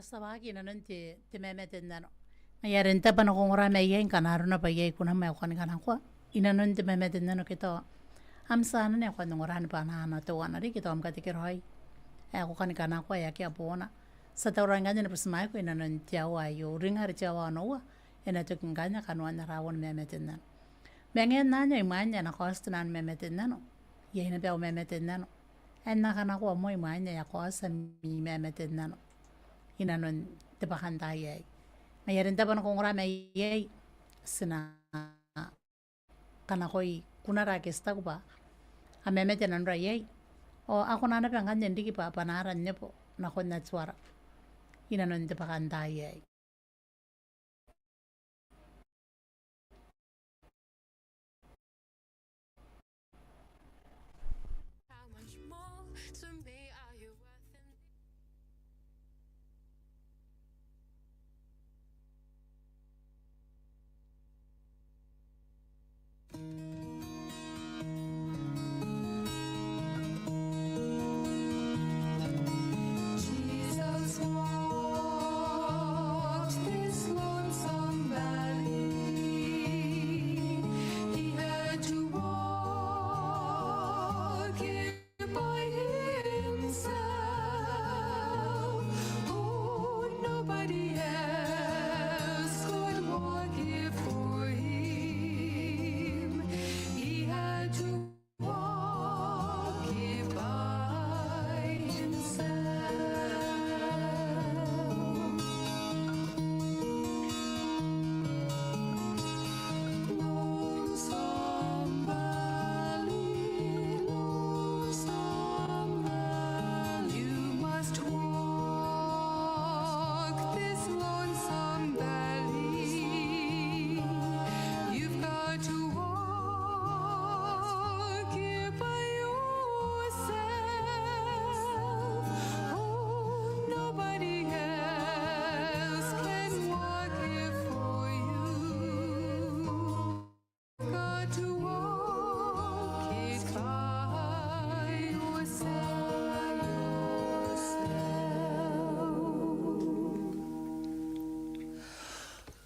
sabagi na nun ti mamatennano. Ngayon ta panakong ramay kanaro na payay kuna may kwan kanakwa. Ina nun ti mamatennano kito. Am sana ne kwan ngoran pa na to wana ri kito am katikiroy. Ako kan kanakwa ya kya pona. Sa tauranganya na pasmay ko ina nun tiawa yo ring har tiawa no. Ina to kinganya kanwan na rawon mamatennano. Mengen na niya imanya na kost na mamatennano. Yay na piaw mamatennano. En nakanakwa mo imanya ya kost mi mamatennano. Inanon tebakan tayo. Ngayon tapan kong ramay sina kanakoy kunara kesta ko ba amemete nan rayay o ako na napangan yan di pa panaran niya po nakon na tswara inanon tebakan tayo.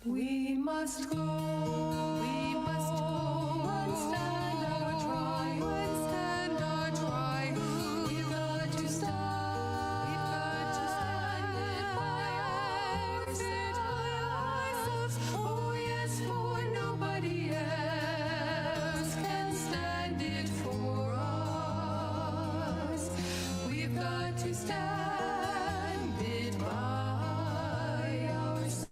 We must go and stand our trial, and stand our trial. We've got to stand it by ourselves. Oh yes, for nobody else can stand it for us. We've got to stand it by ourselves.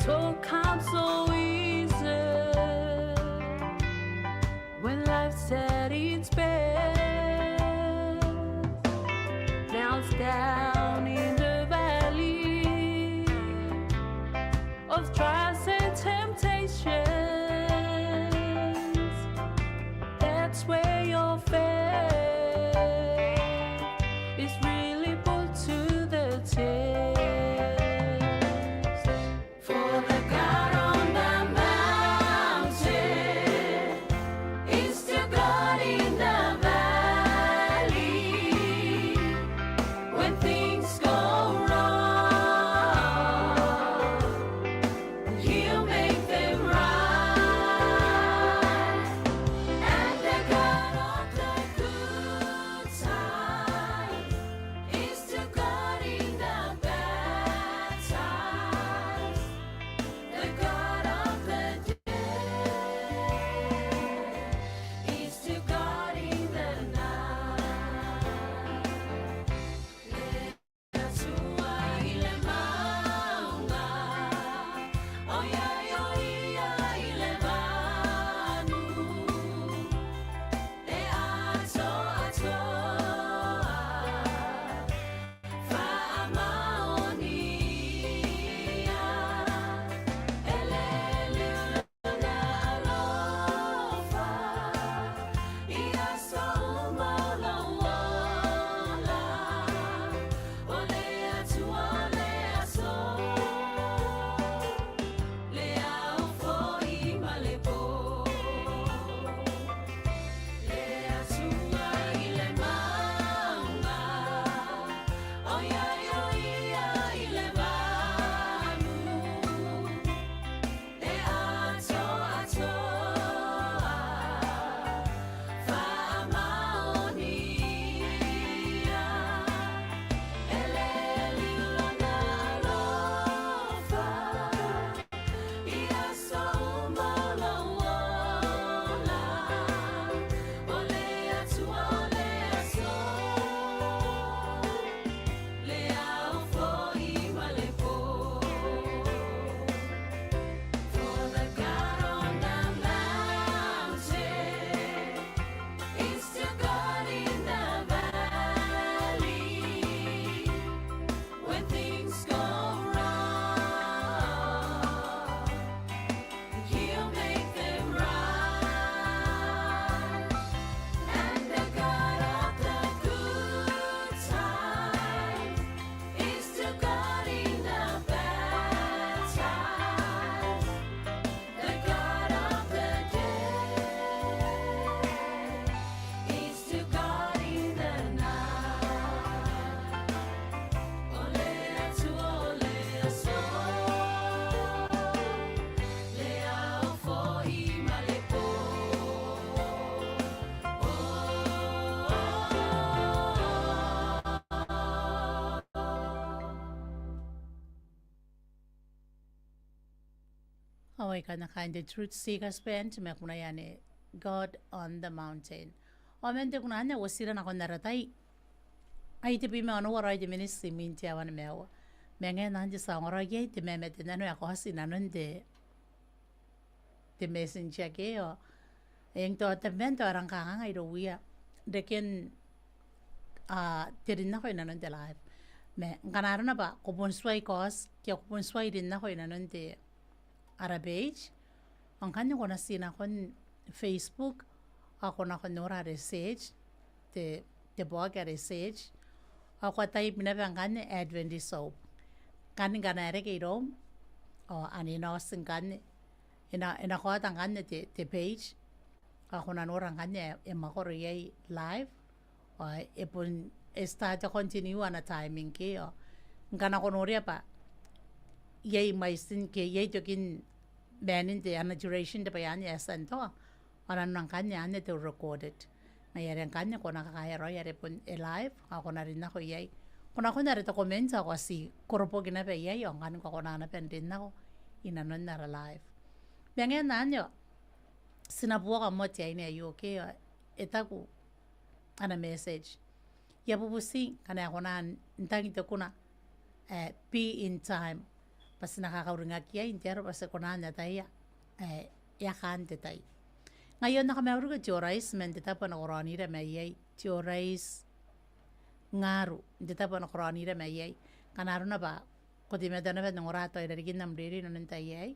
don't come so easy when life's at its best. Clouds down in the valley of trials and temptations. That's where your faith is really put to the test. For the God on the mountain is still God in the valley. When things go wrong, He'll make them right. And the God of the good times is still God in the bad times. The God of the day is still God in the night. Leatua ile maunga, oya yoia ile manu, le ato atoa, fa maonia, elele ulona alofa, ia sauma ulawola, ole atua le aso, le aufo I malepo. Le atua ile maunga, oia yoia ile manu, le ato atoa, fa maonia, eleli ulona alofa, ia sauma ulawola, ole atua le aso, le aufo I malepo. For the God on the mountain is still God in the valley. When things go wrong, He'll make them right. And the God of the good times is still God in the bad times. The God of the day is still God in the night. Ole atu ole aso, le aufo I malepo. Away kana kind of truth seekers band me kuna yani God on the mountain. Omente kuna ane wasira na kona ratai. Ai te pime ono wara de ministry minti awan mewa. Menge nanje sa ngora ye te mamatennano ya ko hasina nonde. Te messenger ke o. Yang to te vento arang kanga iro wia. Deken te rinna ko ina nonde live. Me nganarana ba kupon swai kos kia kupon swai rinna ko ina nonde ara page. Ang kanya ko na sina kon Facebook. Ako na kon nora research. Te blog research. Ako type na bang kanya Adventist soap. Kanya ganare kay rom. O ani nosin kanya. Ina ko atang kanya te page. Ako na nora kanya emakoro yay live. O epon start to continue na timing ke o. Ngana ko noria pa. Yay maisin ke yay tokin banin te ana duration te payan yasan to. Oran nang kanya ane te recorded. Ngayon kanya ko nakakaya ro yare pon live ako na rin ako yay. Kung ako na rin comment ako si kurupo ginape yay ang kanin ko na pen din ako inanon na live. Bengen nanyo sinabuwa ka mo tiya ina yu okay etaku ana message. Ya bubusi kana ako na intang ito kuna be in time. pas nakakauringak yay, intero pas kunana tayo, yakante tayo. Ngayon na kami ako tio rice, men dita pa nakuranira mayay, tio rice ngaru, dita pa nakuranira mayay. Kanaro na ba, kuti medana ba nung rato ay darigin namriri nun tayay,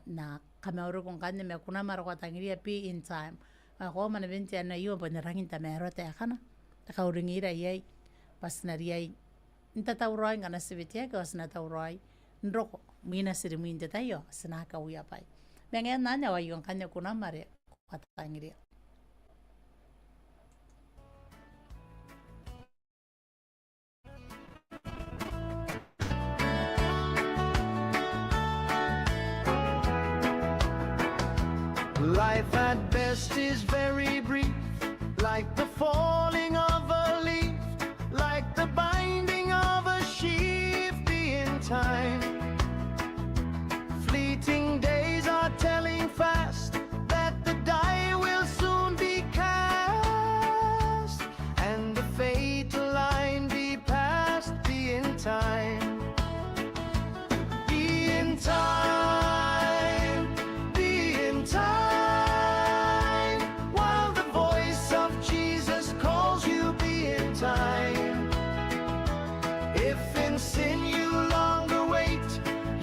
na kami ako kung kanya may kuna maro katangiri pi in time. Ako manabinti na yun, panarangin tamero tayo ka na. Nakauringira yay, pas nariyay. Ntatauroy nga nasibitya, kawas natauroy. Nroko, mina siriminti tayo, sinakauya pa. Ngayon na nawa yung kanya kuna mari katangiri. Life at best is very brief, like the falling of a leaf, like the binding of a sheaf in time. Fleeting days are telling fast that the die will soon be cast, and the fatal line be passed. Be in time. Be in time. Be in time. While the voice of Jesus calls you, be in time. If in sin you longer wait,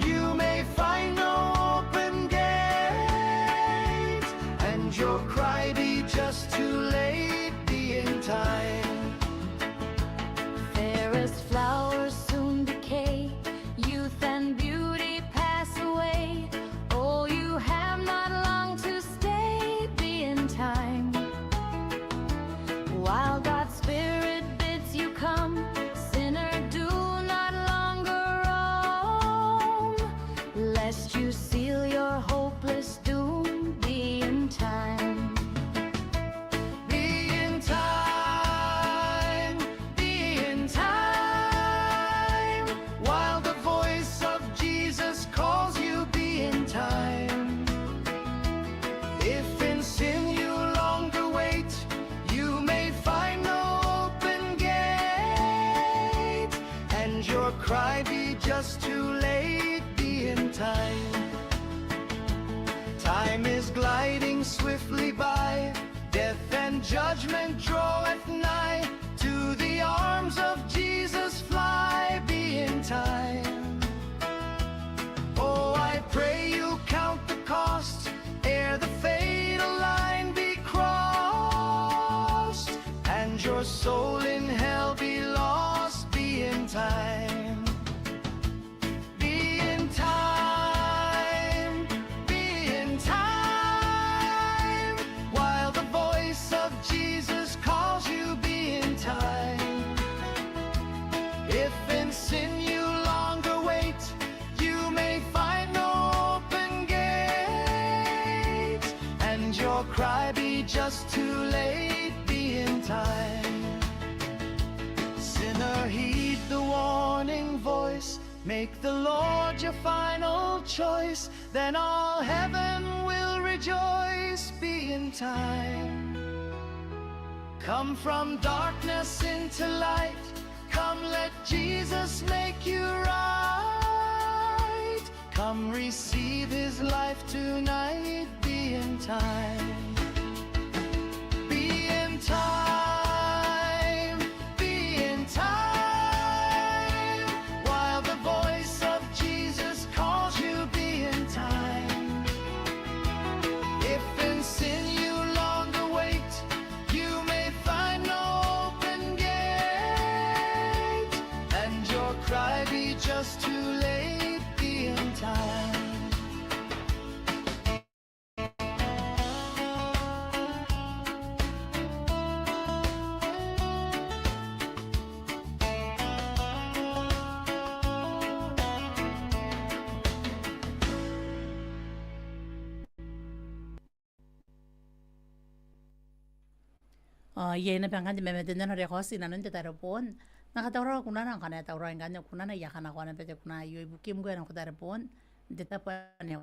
you may find no open gate, and your cry be just too late. Be in time. Fairest flowers soon decay, youth and beauty pass away. Oh, you have not long to stay. Be in time. While God's Spirit bids you come, sinner, do not longer roam, lest you seal your hopeless doom. Be in time. Be in time. Be in time. While the voice of Jesus calls you, be in time. If in sin you longer wait, you may find no open gate, and your cry be just too late. Be in time. Time is gliding swiftly by, death and judgment draweth nigh. To the arms of Jesus fly. Be in time. Oh, I pray you count the cost ere the fatal line be crossed, and your soul in hell be lost. Be in time. Be in time. Be in time. While the voice of Jesus calls you, be in time. If in sin you longer wait, you may find no open gate, and your cry be just too late. Be in time. Sinner, heed the warning voice. Make the Lord your final choice. Then all heaven will rejoice. Be in time. Come from darkness into light. Come, let Jesus make you right. Come, receive his life tonight. Be in time. Be in time. Be in time. While the voice of Jesus calls you, be in time. If in sin you longer wait, you may find no open gate, and your cry be just too late. Be in time. Yay na bang kanti memeten na rekosi na nunti tarapon. Nakatawra ko na lang kanaya tawra yung kanyo kuna na yakan ako na pete kuna yoy bukim ko na ko tarapon. Dita pa niya.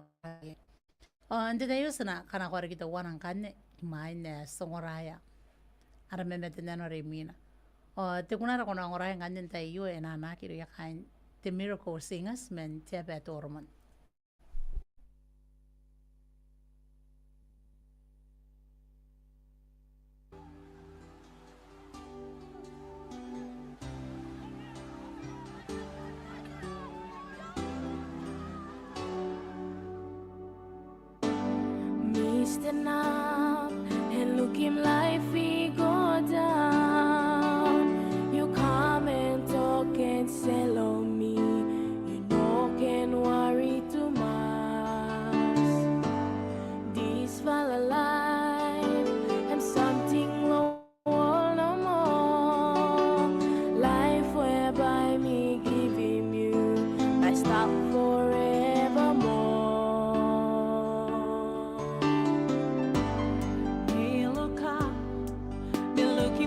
Dita yun sana kanako kita wanang kanya imain na songoraya. Ara memeten na remina. Te kuna ra kuna ngoraya kanyo tayo yoy na nakiro yakain the miracle singers men te bet ormon. Stand up and look him life he go down. You come and talk and sell on me. You know can worry too much. This fall alive and something low no more. Life whereby me give him you. I stop forevermore.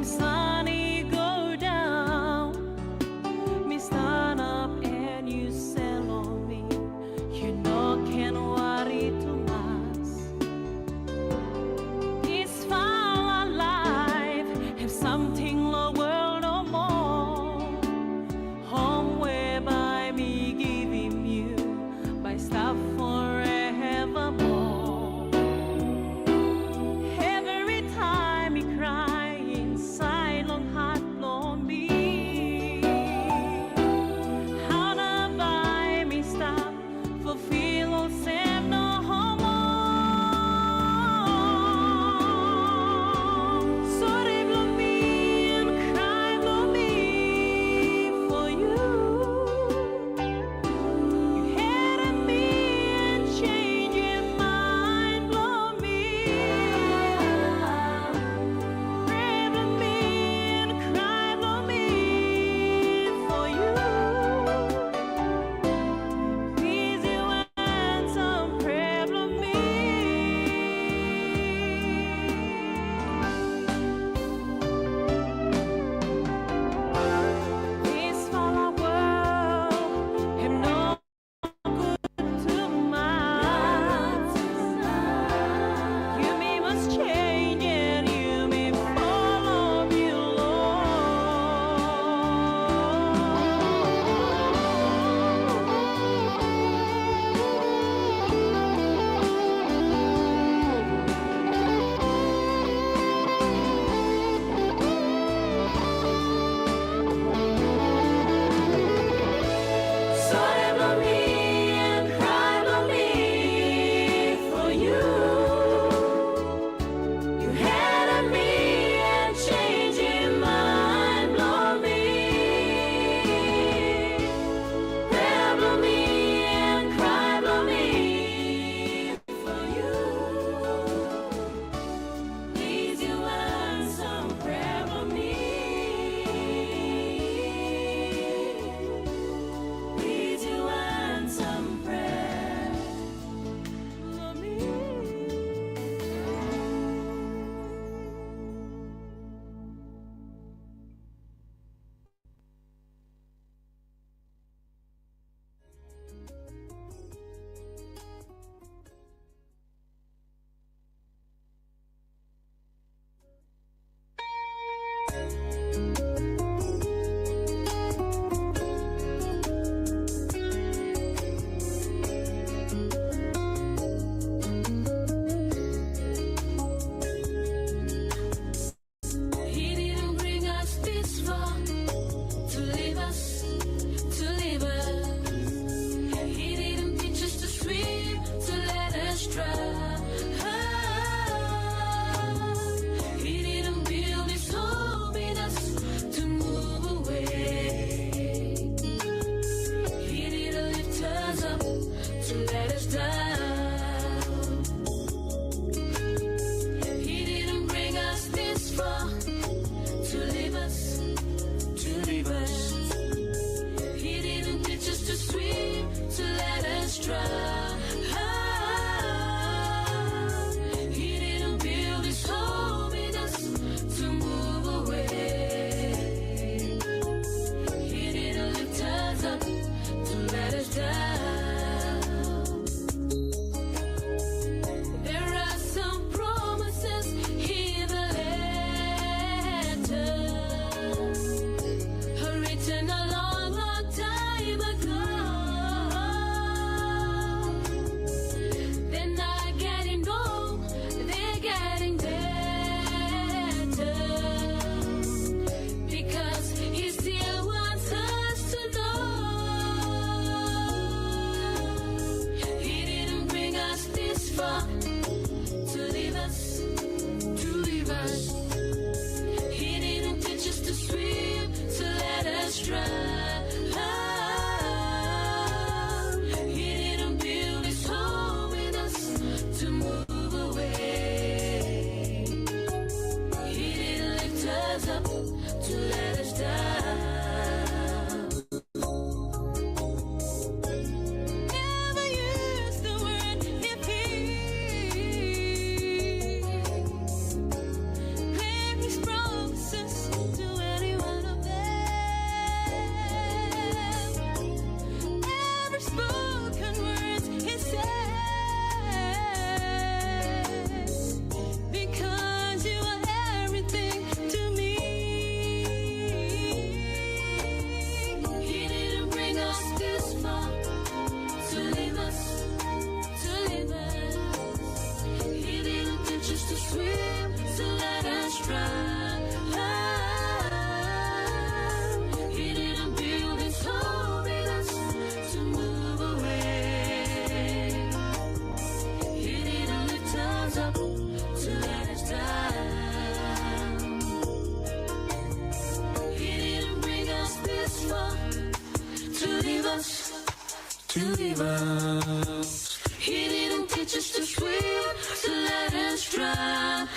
Sunny go down, me stand up and you sell on me. You know can worry too much. It's fall alive, have something the world no more. Home whereby me giving you my stuff forevermore. Every time you cry. To let us try. strive. He didn't build his home with us to move away. He didn't lift us up to let us down. He didn't bring us this far to leave us, to leave us. He didn't teach us to swim, to let us drown.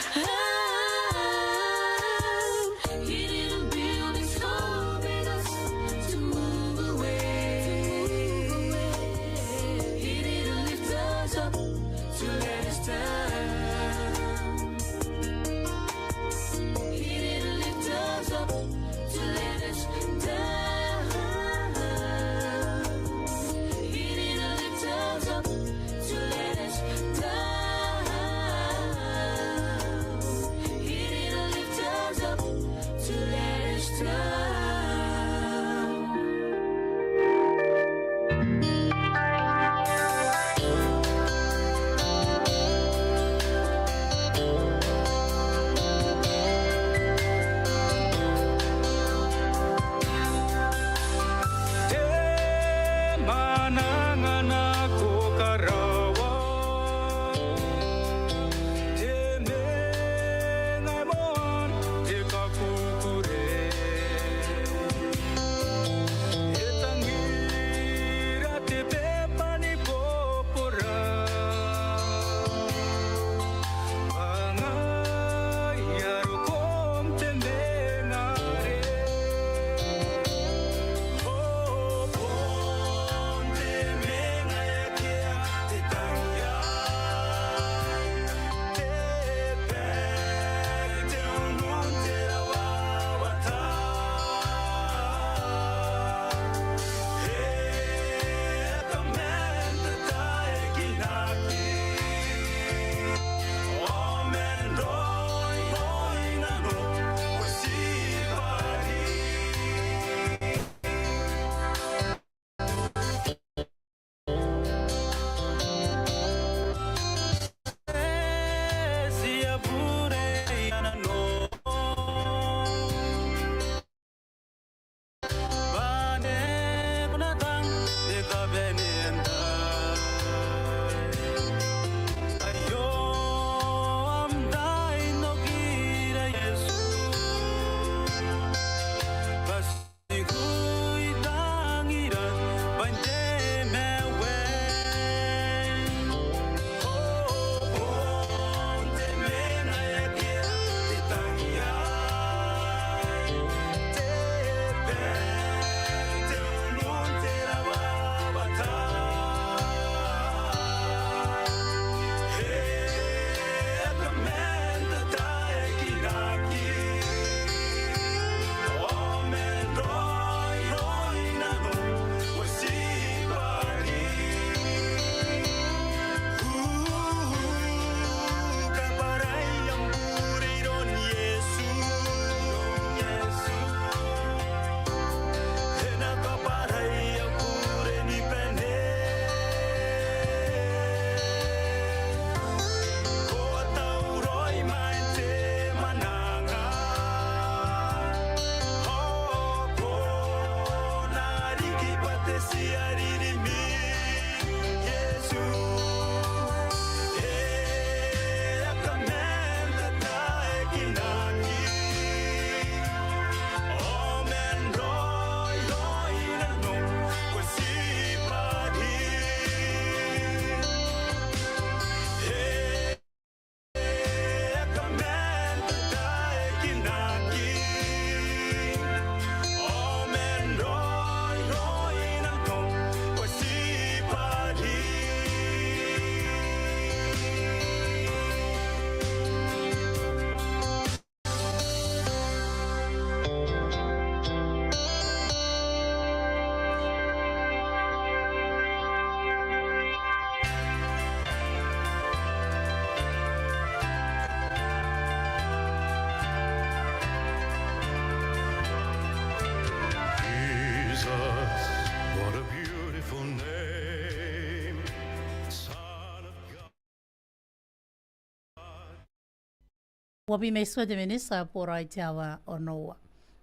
Wapi meso de menisa pora itiawa o noa.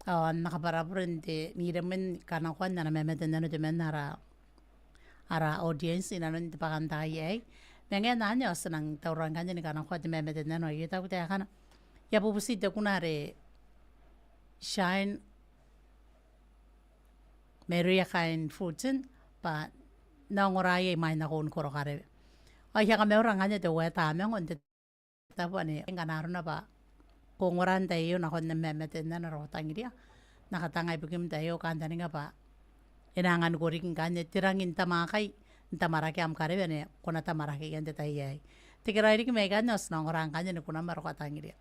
Nakaparapurente miramen kanakwan na mamatennano de menara ara audience inanon te pakantai ay. Mengen nanya senang tauran kanya ni kanakwa de mamatennano ay taku te kana. Ya pupusi te kunare shine meria kain futin pa nangoraye mai na kon korokare. Ay kami orang kanya te weta mengon te tapu ane kanaruna pa kongoran tayo na kon na mamatennano ro tangiria. Nakatangay bugim tayo kanta nga pa inangan ko rin kanya tirangin tamakay tamaraki am kare bene kuna tamaraki kante tayo ay tikiray rin may kanya os nang orang kanya kuna maro katangiri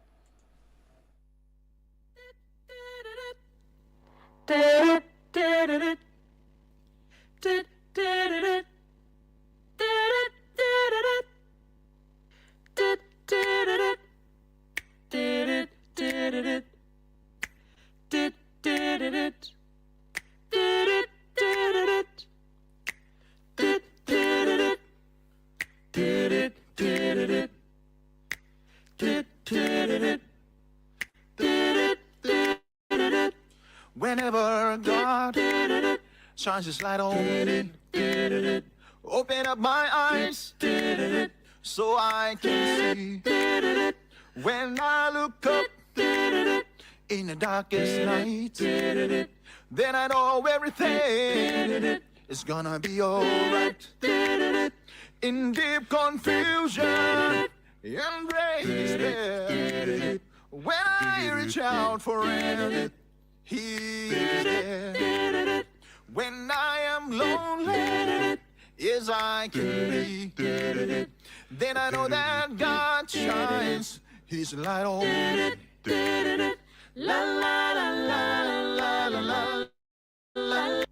Whenever God shines His light on me, open up my eyes so I can see. When I look up in the darkest night, then I know everything is gonna be alright. In deep confusion and praise there, when I reach out for it, He is there. When I am lonely as I can be, then I know that God shines His light on me. La la la la la la la la la la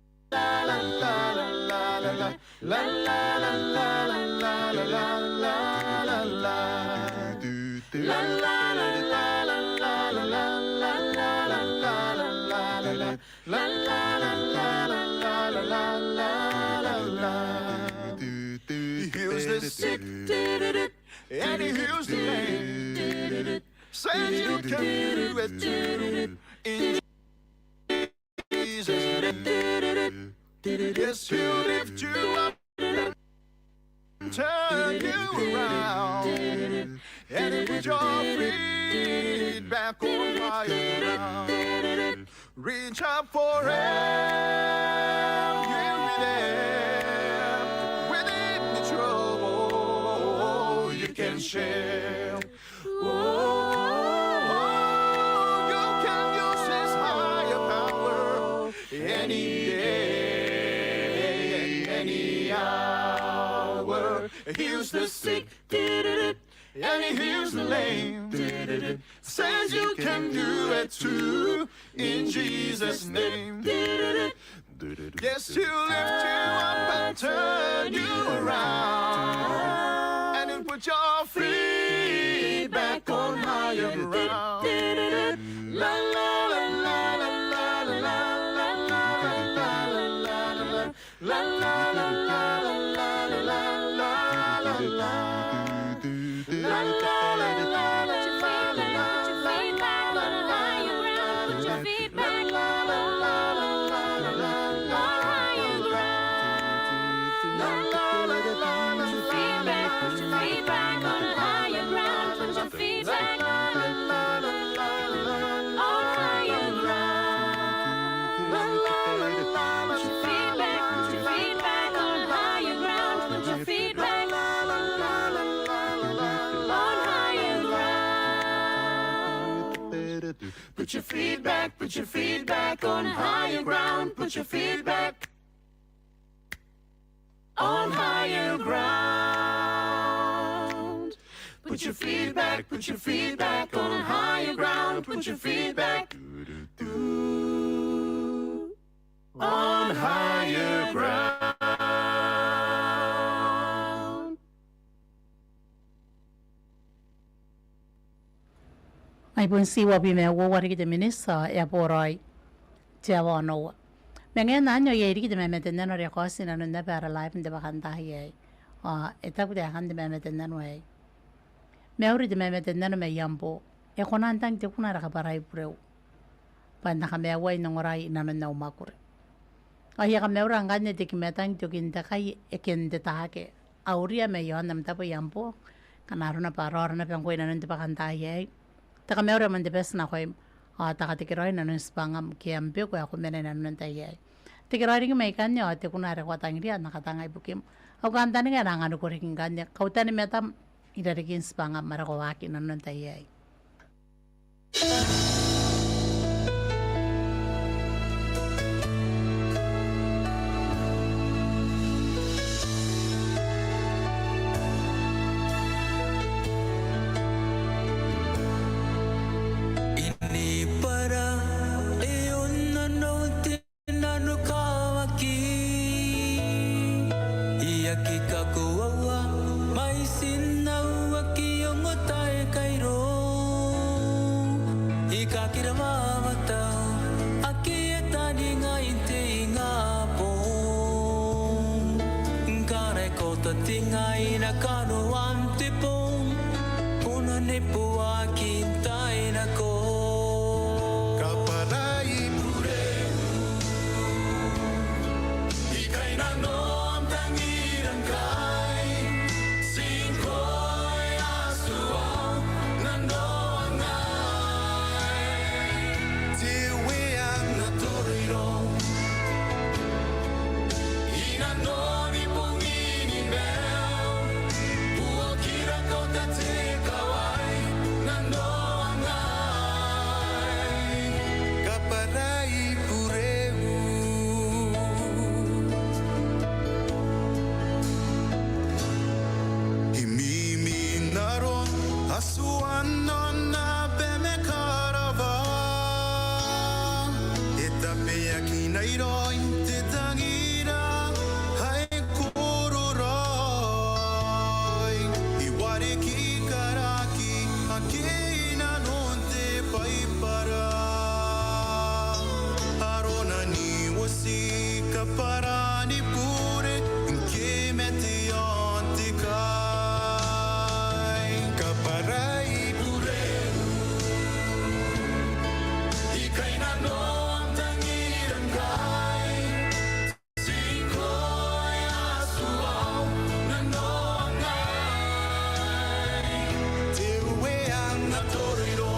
la la la la He heals the sick and He heals the lame. Says you can do it too in Jesus' name. Yes, He'll lift you up and turn you around and put your feet back on higher ground. Reach out for help, He'll be there. Within the trouble, you can share. You can use His higher power any day, any hour. He heals the sick, and He heals the lame. Says you can do it too in Jesus' name. Yes, He'll lift you up and turn you around, and He'll put your feet back on higher ground. La la la la la la la la la la la Put your feet back, put your feet back on higher ground. Put your feet back on higher ground. Put your feet back, put your feet back on higher ground. Put your feet back on higher ground. ay pun si wapi me wo wari de minisa ya porai jawa no mengen nanyo ye ri de mamatennano re kosi na nda para live de bakanta ye eta ku de han de mamatennano ay meuri de mamatennano me yambo e kona antang te kuna raka parai pureu panda ka mea wai nongorai nana nau makure ahia ka mea ura ngane te ki mea tang te kinta kai e kente tahake auria me yohana mtapa yampo kana aruna pa rorana pe ngoi nana te pakanta ye te ka mea ura man te pes na koi ta ka te kiroi nana spangam ki ampe ko aku mena nana te ye te kiroi ringi mai kanya te kuna re kwa tangiria na katanga ibukim au kantani nga nganu ko ringi kanya kautani mea tam ira ringi spangam mara ko waki nana te ye Ini para eon nano tinano kawaki Ia ki kakuawa mai sinawa ki ongo tae kairo Ika kira mamata aki e tani ngai te inga po Kare kota tingai na kano ante po Una ne pua kintai na ko Kaparai pure Ikai na no am tangiran kai Singkoi asuau na no angai Tiwi ang natoriro Ina no ni pungini mel Puakira kota te kawai na no angai Kaparai pureu Himimi naron asuan no na beme karava Etape yakinai roi te tangira hai kururai Iware ki karaki akina non te paipara Arona ni wasi kaparani pure Nke meti ontikai Kaparai pure Ikai na no am tangiran kai Singkoi asuau na no angai Tewe ang natoriro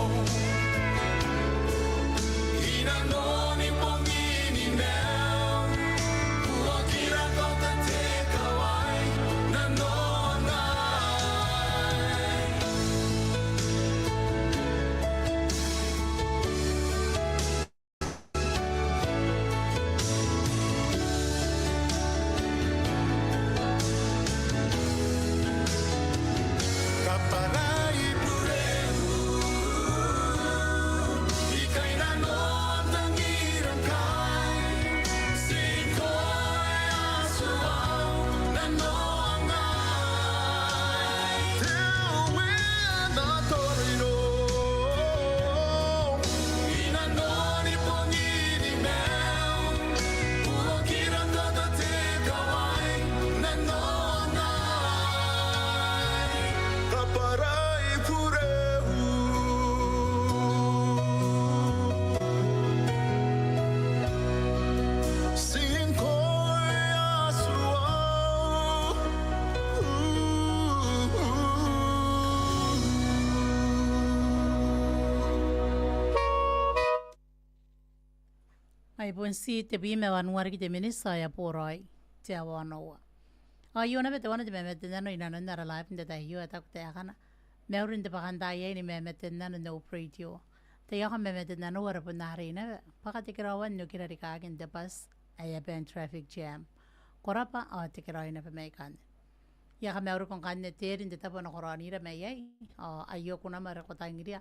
Ina no ni pongini mel Puakira kota te kawai na no angai Kaparai pureu Ikai na no am tangiran kai Singkoi asuau na no angai Tewe na torino Ina no ni pongini mel Puakira kota te kawai na no angai Kaparai pureu Singkoi asuau ai pun si te bi me wanuar ki te minisa ya poroi te awanoa ai ona bete wana te me metena no ina nanda live nda ta hiyo ta te akana me urin te pakanta ye ni me metena no pretio te ya me metena no wara pun nari na pakati kirawan no kira rikagen te pas ai ben traffic jam korapa a te kiraina pe me kan ya me uru kon kan te rin te tapo no korani ra me ye ayo kuna mara ko tangiria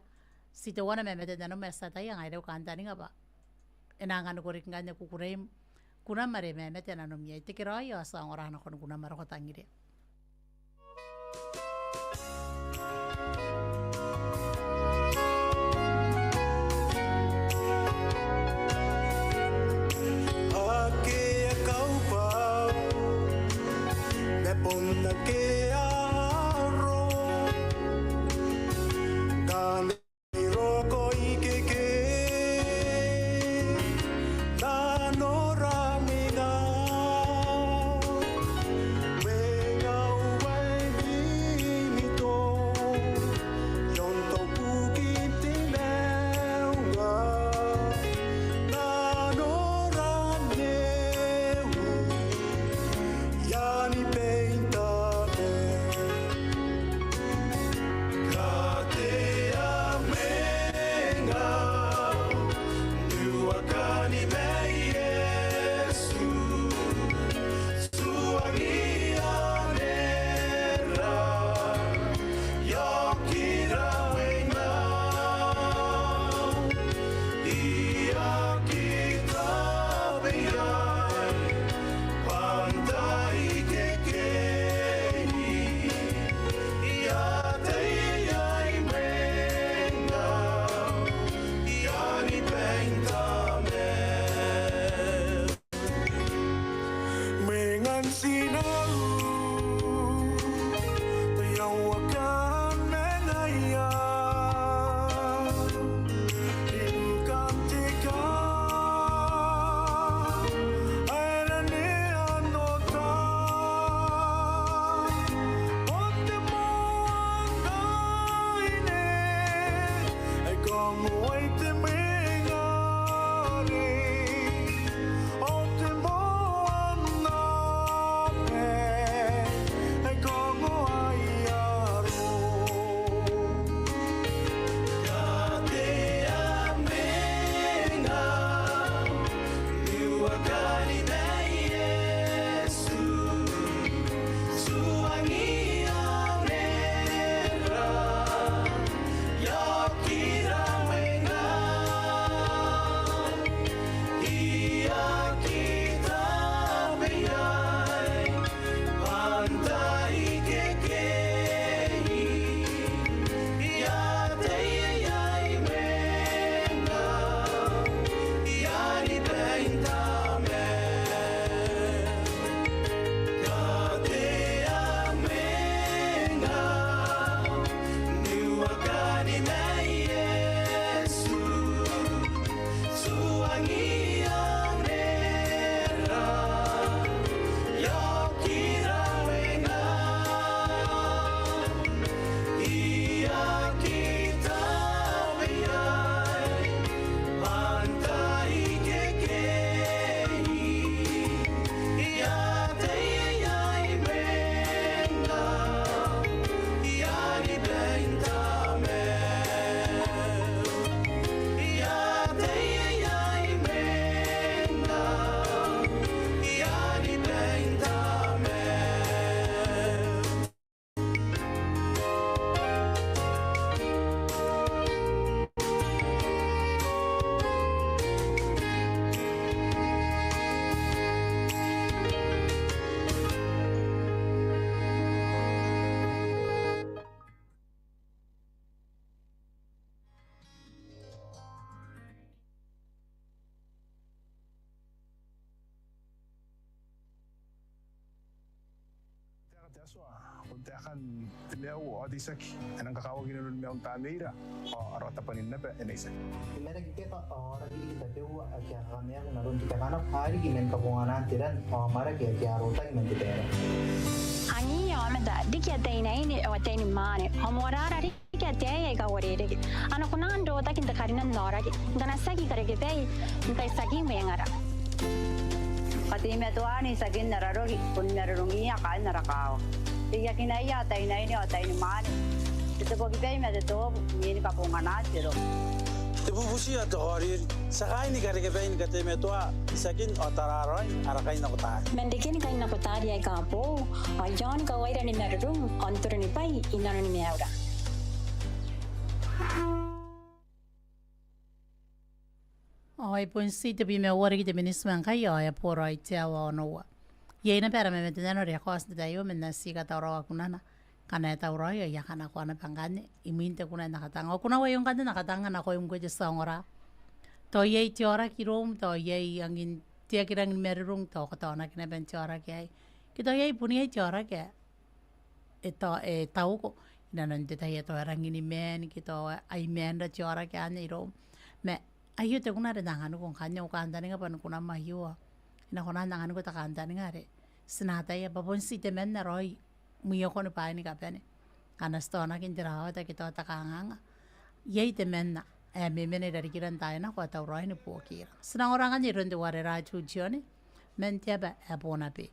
si te wana me metena no me sa ta ya ngai ro kan tani ngapa enangan ko rin ngane kukurem kuna mare me metena no mi te kirai asa ngorana kon kuna mara ko tangiria Ake kau pau Me ponta ke aro Kane Kunti akan tiliaw o disak anang kakawagin nun may ang tameira o arata panin na ba enaisak. Imera kita orang ini kita dewa aja kami aku narun kita mana hari gimen kabungan tiran mara ke aja rota gimen kita. Ani ya amada dikya ini awata ini mane homorara dikya daya ga warere ana kunan do ta kinta karina nora dana sagi kare ke dai inta sagi mengara Katime tuani sakin nararogi kun nararungi ya kan narakao. Tiya kinaya tay na ini o tay ni mani. Ito po kita yung medito ini kapungan natiro. Tibu busi ya tohari sakai ni kare ke bain katime tua sakin otararoy arakai na kota. mendikin kain na kutari ay kapo ayon ka waira ni narung ontur ni pai inano ni meura Ai pun sito bi me ora ki te minisman kai ai poro ai te awa no. Ye na pera me meteno re kos de yo men nasi ka taro kunana. Kana ta ro yo ya kana ko na pangane iminte kuna na katanga. Kuna wa yung kanda na katanga na ko yung ko just ora. To ye ti ora ki rom to ye angin ti ki rang mer rung to ko to na kina ben ti ora ke ai. Ki to ye puni ye ti ora ke. E tau ko ina nan te tai to rangini men ki to ai men da ti ora ke ane rom. Me ayo te kuna re dangan ko kanya ko anda nga pan kuna mahiwa ina kona dangan ko ta kanda nga re sinata ya babon si te men na roi muyo ko ne pa ni ka pene kana stona kin tira ta ki to ta kanga ye te men na me mene dari kiran ta na ko ta roi ni po kira sina ora nga ni ronde ware ra chu chione men te ba e bona pe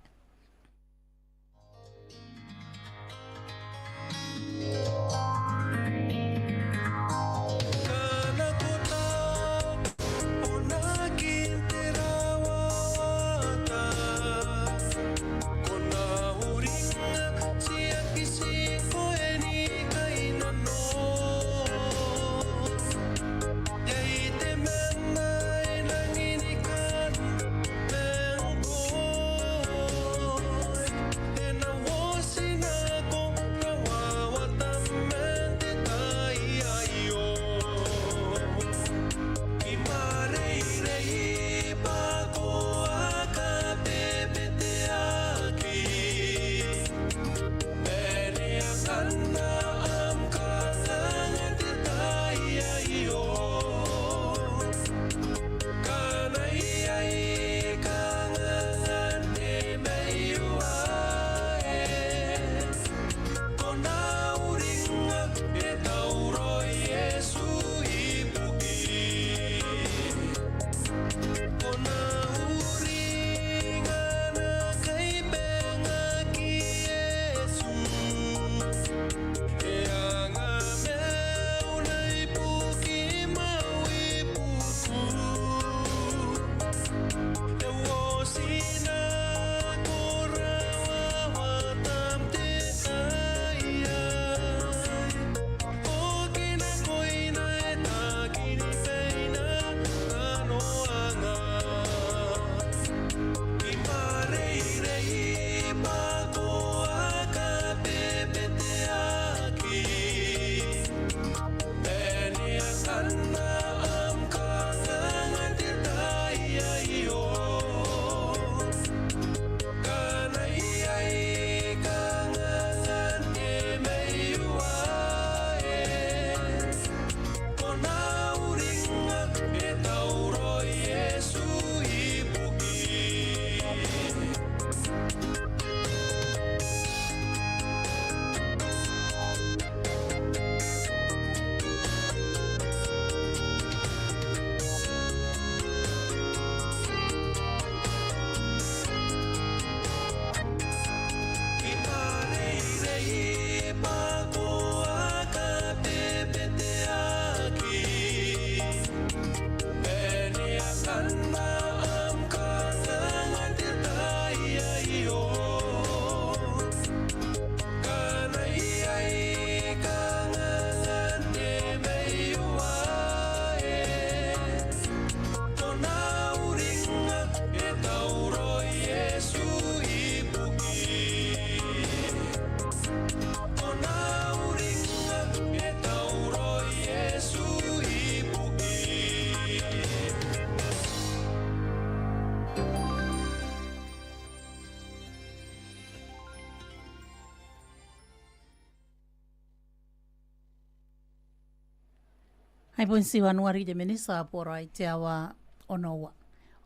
Ai pun siwa nuari te menisa pora I te awa onoa.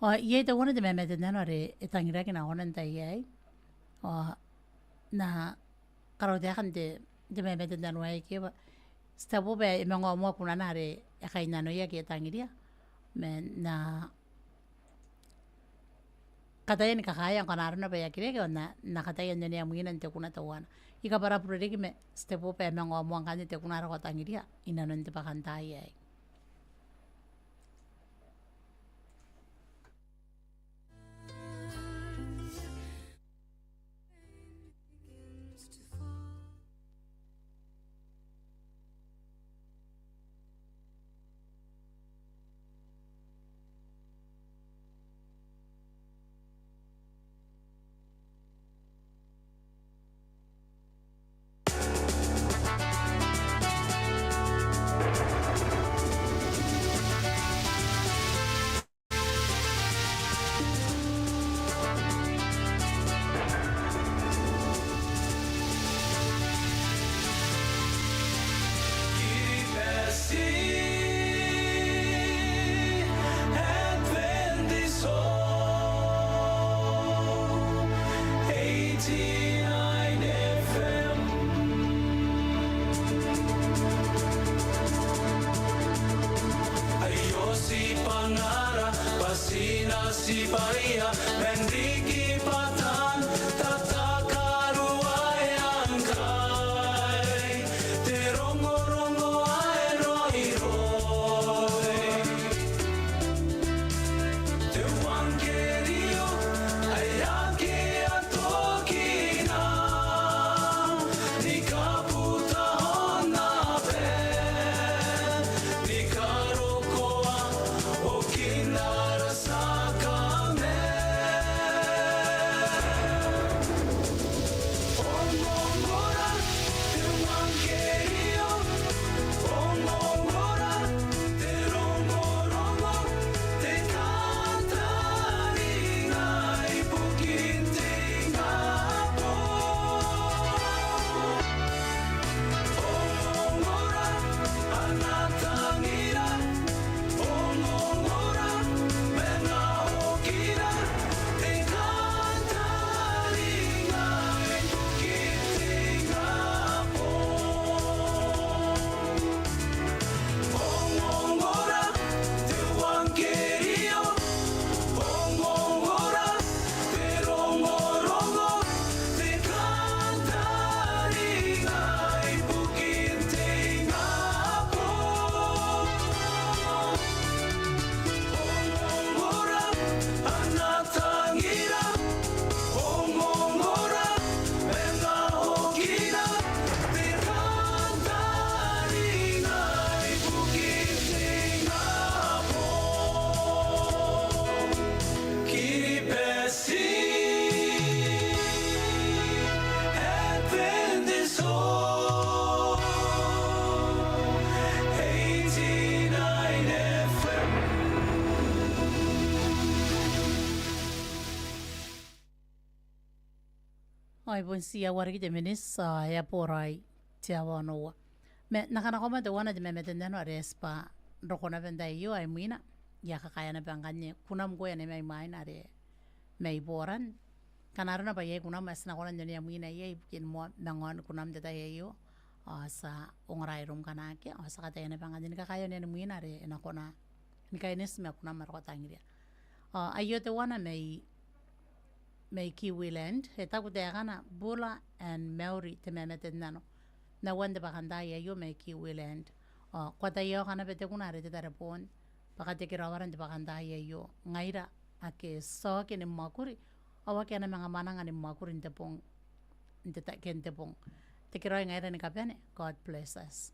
O iei te wana te mea te nana re e tangira ki na ona nta iei. O na karo te akan te mea te nana ai kewa. Sta pope e mea ngā mua kuna nare e kai nano ia ki e tangiria. Me na kataya ni kakaya ang kanaruna pa ia kireke o na kataya nene a muina te kuna tawana. Ika para pureriki me sta pope e mea ngā mua kanya te kuna rako tangiria. Ina non te pakanta iei. Si Bahia, Mendiki Patan, Tatakaruai Ankai, Te Rongo Rongo Ai Roi Roi, Te Wangerio, Ayaki Atokina, Nikaputa Hona Pe, Nikarokoa, Okinara Saka. Ai pun sia wariki te menisa e porai te awa noa. Me nakana koma te wana te me metendeno a respa rokona venda iyo ai muina. Ia kakaya na pangkanye kunam koe ne mai maina re mei boran. Kanaruna pa iei kunam asna konan joni muina iei kin mo nangon kunam te tai iyo. Sa ongarai rum kanake sa kataya na pangkanye ni kakaya ne muina re ena kona ni kainis me kunam marokotangiria. Ayo te wana mei Kiwiland, he taku te agana Bula and Mauri te mea matenano. Na wanda pakandai ayo mei Kiwiland. Kwa ta iyo kana pe te kuna re te tarapon, pakate ki rawaran te pakandai ayo. Ngaira ake soa ke ni makuri, awa ke ana mga mananga ni makuri te pong, ken te pong. Te ki roi ngaira ni kapiane, God bless us.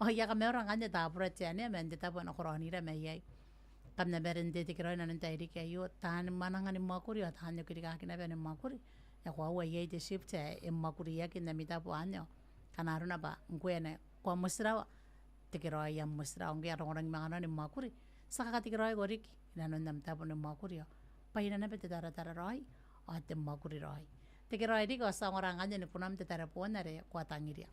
Ia ka meora nganya tapura te ane, men te tapu ana koronira mei iei. Kam na beren te kiro na nta iri ke yo tan mananga ni makuri o tan yo kiri ka kina beren makuri e kwa wa ye te shift e makuri ya kina mita po anyo kana runa ba ngwene kwa musra te kiro ya musra ngi aro orang mangana ni makuri saka ka te kiro gorik na non nam tapo ni makuri pa ina na pete tara roi o te makuri roi te kiro iri ko sa orang anya ni punam te tara po na re kwa tangiria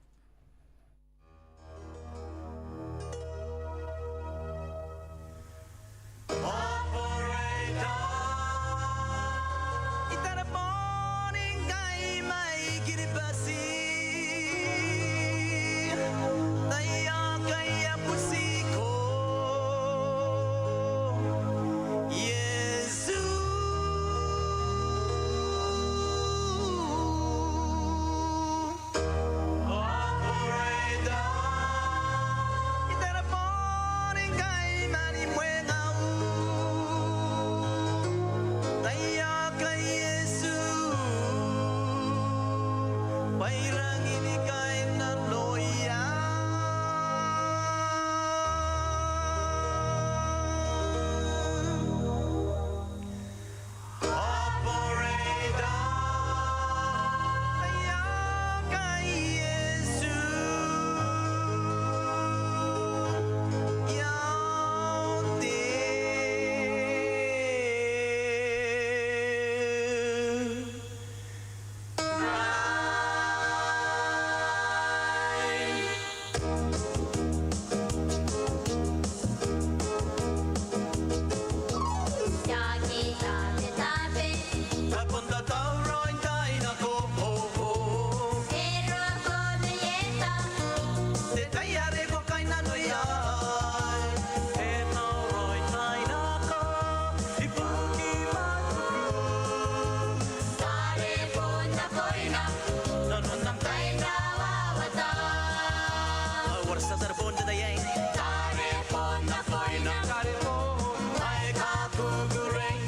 força terbun de dayen tarepon na koina tarepon mai ka kugureng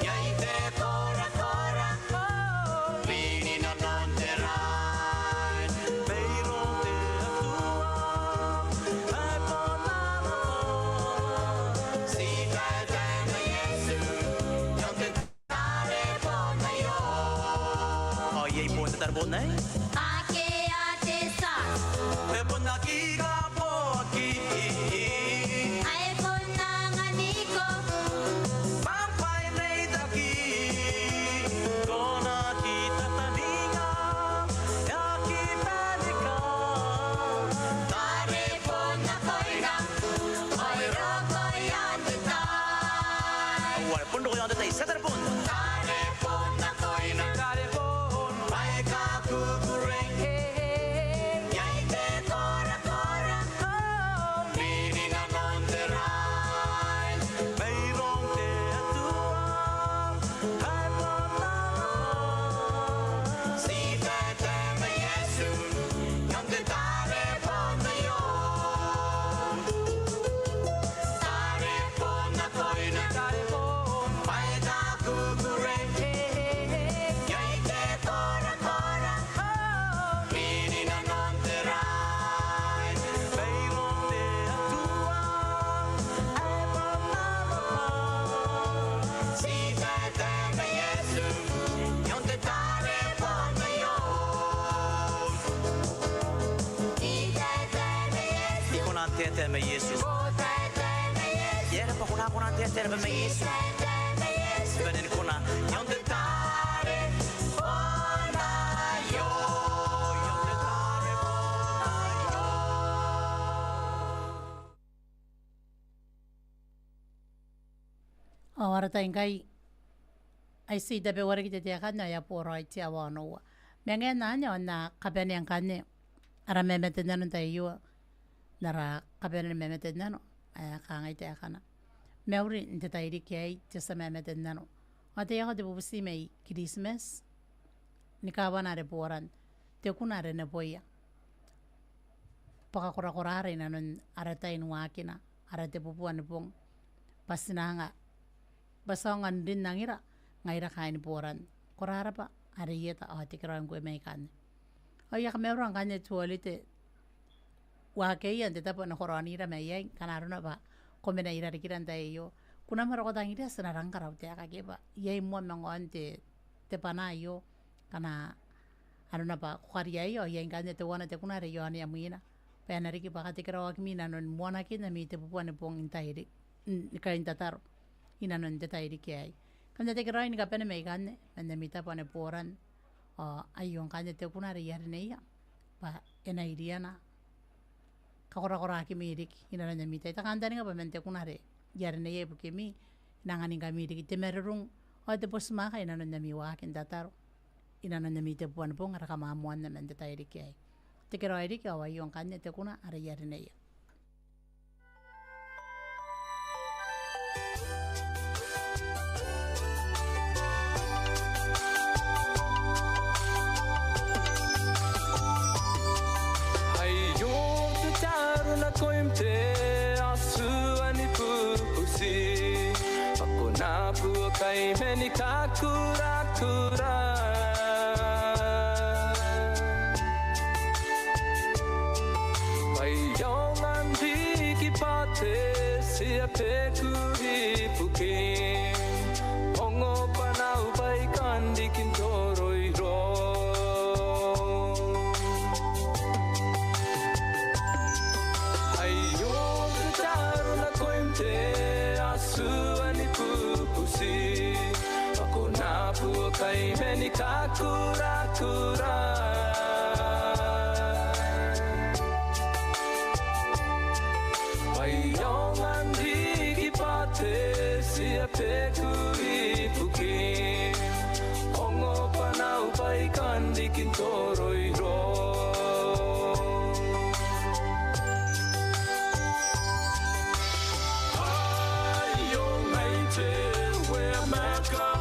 yai te kora kora vini na non terai beiro te atua ai ponama si ka te na Yesu yon te tarepon na yo oh yei pon te terbun nei Teme Yesus. Yera pa kuna teme Yesus. Benin kuna yon te tare ona yo yon te tare ona yo. Awara taingai ai si dabe wargi te kana ya poro ai tia wano. Mengen nanya na kapene yang kane ara mamatennano tayo. Nara kapene mamatennano aya kangai te kana mauri inte tairi kai te sa mamatennano ate ya de busi mai Christmas ni kawana re poran te kuna re na boya paka kora kora re nanon arata inu akina arate pupuan pong pasinanga basangan din nangira ngaira kain poran kora pa are yeta ate kran ko mai kan aya kamerang kanye tualite Wakei ante tapo na koroni ra mai ai kanaruna ba komena ira rikiran ta yo kuna mara kota ngira senarang karau te aka keba yai mo mangonte te pana yo kana aruna ba kwaria yo yai ngane te wana te kuna re yo ani amina pena riki ba kate kra wakmina non mona kina mi te pupuane pong intairi ka intataro ina non te tairi ki ai kanda te kra ni ka pena mai gane anda mi tapo ne poran ayo ngane te kuna re yari nei ba ena iriana kakora ki mirik ina nanya mita ita kandani nga pamente kunare yare na yebu kemi nangani nga mirik ite merurung o te pos maka ina nanya miwakin dataro ina nanya mita puan pong ara kamamuan na mente tairi ki ai te kero airi ki awa yung kanya te kuna ara yare na iya Kai meni kakura kura Pai yongan di pate sia pekuri pukin Ongo panau pai kandi kintoroi ro Ayo taruna koimte asu ani pupusi Kai meni kakura kura Pai yongan di pate sia pekuri pukin Ongo panau pai kandi kintoroi ro Ayo mai te we maka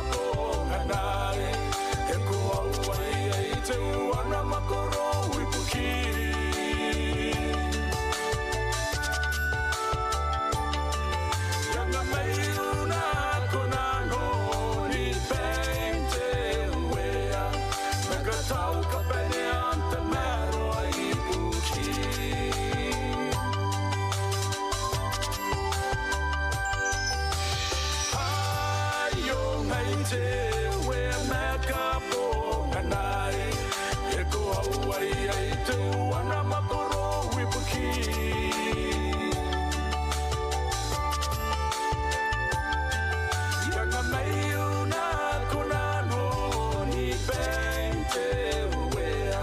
te we meka po nganai e ko awai ai te wana makoro wipuki Yanga mai una kuna no ni pente wea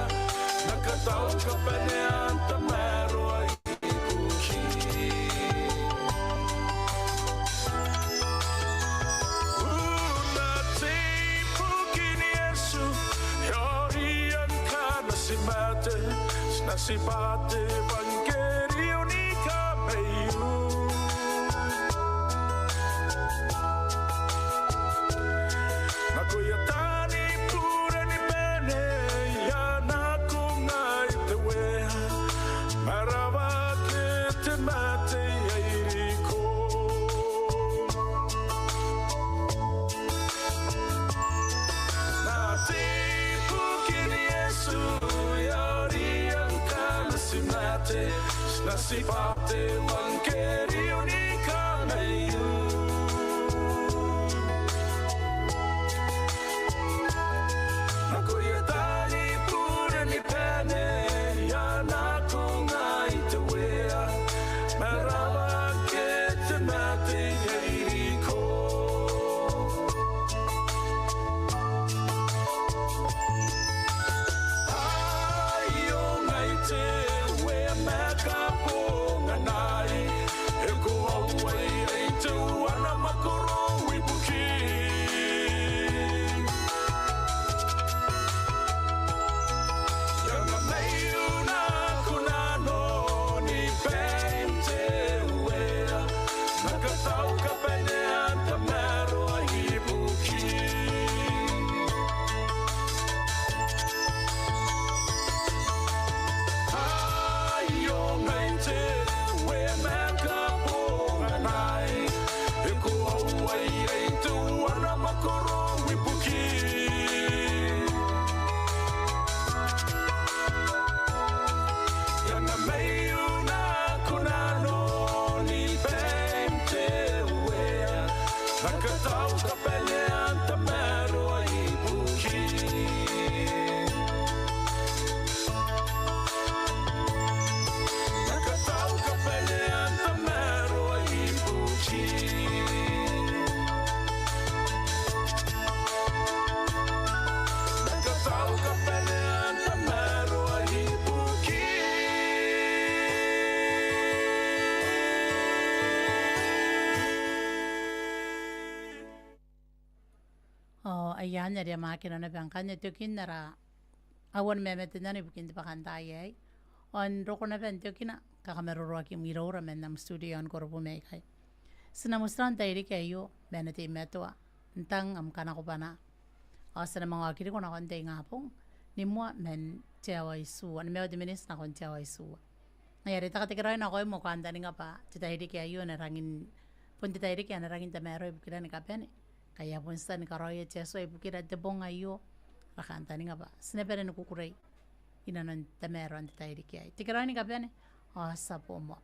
nakatau kapane anta maro ai kuki Una te pukini Yesu Yori ankana simate Snasipate vangeri unika meyu Nakuyatani pure ni pene ya nakunga itewea Marava ke te mate ya iriko Na te pukini Yesu yori ankana simate Snasipate vangeri unika meyu Nakuyatani pure ni pene ya nakunga itewea Marava ke te mate ya iriko Ayo ngai te we meka po nganai E ko awai ai te wana makoro wipuki Yanga mai una kuna no ni pente wea Nakatau kapene anta mero a hipuki Ayo ngai te we meka po nganai E ko awai ai te wana makoro wipuki Yanga mai una kuna no ni pente wea Nakatau kapene anta mero a hipuki Nakatau kapene anta mero a hipuki Nakatau kapene anta mero a hipuki ayan ya makina na bangkan ito kinara awan mamatennano bukin di pakantayay on roko na ben ito kina kakameruro aking mirora men nam studio on koropo mekay sinamustan tayo kayo benati metua ntang am kana ko pana asa na mga kiri ko na konti ngapong nimwa men tiawa isu an mewa diminis na kon tiawa isu ngayari takatikiray na ko mo kanta ni nga pa titahidi kayo na rangin punti tayo kaya na rangin tamero ibukira ni kapene kaya pun sa ni karoya tiaso ibukira debong ayo rakanta ni nga pa sinapere ni kukuray inanon tamero an titahidi kaya tikiray ni kapene asa po mo